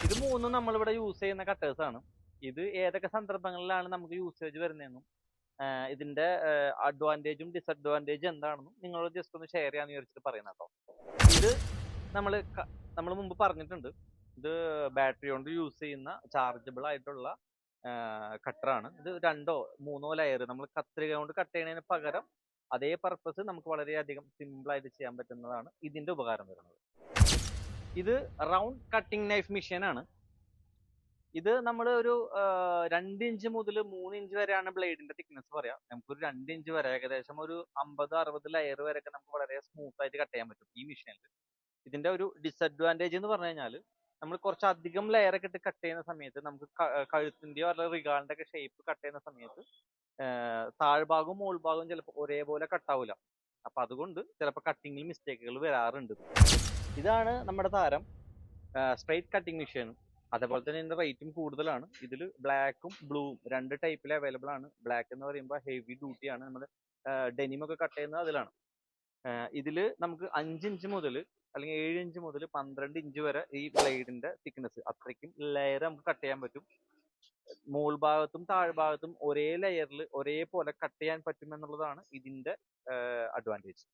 ഇത് മൂന്നും നമ്മളിവിടെ യൂസ് ചെയ്യുന്ന കട്ടേഴ്സ് ആണ്. ഇത് ഏതൊക്കെ സന്ദർഭങ്ങളിലാണ് നമുക്ക് യൂസേജ് വരുന്നതെന്നും ഇതിന്റെ അഡ്വാൻറ്റേജും ഡിസഡ്വാൻറ്റേജും എന്താണെന്നും നിങ്ങളോട് ജസ്റ്റ് ഒന്ന് ഷെയർ ചെയ്യാന്ന് വിചാരിച്ചിട്ട് പറയുന്ന കേട്ടോ. ഇത് നമ്മൾ നമ്മൾ മുമ്പ് പറഞ്ഞിട്ടുണ്ട്. ഇത് ബാറ്ററി കൊണ്ട് യൂസ് ചെയ്യുന്ന ചാർജബിൾ ആയിട്ടുള്ള കട്ടറാണ്. ഇത് 2 3 ലെയർ നമ്മൾ കത്രിക കൊണ്ട് കട്ട് ചെയ്യുന്നതിന് പകരം അതേ പർപ്പസ് നമുക്ക് വളരെയധികം സിമ്പിൾ ആയിട്ട് ചെയ്യാൻ പറ്റുന്നതാണ് ഇതിന്റെ ഉപകാരം വരുന്നത്. ഇത് റൗണ്ട് കട്ടിംഗ് നൈഫ് മെഷീൻ ആണ്. ഇത് നമ്മൾ ഒരു 2 ഇഞ്ച് മുതൽ 3 ഇഞ്ച് വരെയാണ് ബ്ലേഡിന്റെ തിക്നെസ് പറയാം. നമുക്കൊരു 2 ഇഞ്ച് വരെ ഏകദേശം ഒരു 50-60 ലെയർ വരെയൊക്കെ നമുക്ക് വളരെ സ്മൂത്ത് ആയിട്ട് കട്ട് ചെയ്യാൻ പറ്റും ഈ മെഷീനിൽ. ഇതിന്റെ ഒരു ഡിസഡ്വാൻറ്റേജ് എന്ന് പറഞ്ഞു കഴിഞ്ഞാൽ നമ്മൾ കുറച്ച് അധികം ലെയർ ഒക്കെ ഇട്ട് കട്ട് ചെയ്യുന്ന സമയത്ത് നമുക്ക് കഴുത്തിന്റെയോ അല്ലെങ്കിൽ റിഗാളിന്റെ ഒക്കെ ഷേപ്പ് കട്ട് ചെയ്യുന്ന സമയത്ത് താഴ്ഭാഗവും മുകൾഭാഗവും ചിലപ്പോൾ ഒരേപോലെ കട്ടാവില്ല. അപ്പൊ അതുകൊണ്ട് ചിലപ്പോൾ കട്ടിങ്ങിൽ മിസ്റ്റേക്കുകൾ വരാറുണ്ട്. ഇതാണ് നമ്മുടെ താരം സ്ട്രൈറ്റ് കട്ടിംഗ് മെഷീൻ. അതേപോലെ തന്നെ ഇതിന്റെ റേറ്റും കൂടുതലാണ്. ഇതിൽ ബ്ലാക്കും ബ്ലൂവും 2 ടൈപ്പിൽ അവൈലബിൾ ആണ്. ബ്ലാക്ക് എന്ന് പറയുമ്പോൾ ഹെവി ഡ്യൂട്ടി ആണ്, നമ്മൾ ഡെനിമൊക്കെ കട്ട് ചെയ്യുന്നത് അതിലാണ്. ഇതിൽ നമുക്ക് 5 ഇഞ്ച് മുതൽ അല്ലെങ്കിൽ 7 ഇഞ്ച് മുതൽ 12 ഇഞ്ച് വരെ ഈ ബ്ലേഡിന്റെ തിക്നെസ് അത്രയ്ക്കും ലെയർ നമുക്ക് കട്ട് ചെയ്യാൻ പറ്റും. മുകൾ ഭാഗത്തും താഴ്ഭാഗത്തും ഒരേ ലെയറിൽ ഒരേപോലെ കട്ട് ചെയ്യാൻ പറ്റും എന്നുള്ളതാണ് ഇതിന്റെ അഡ്വാൻറ്റേജ്.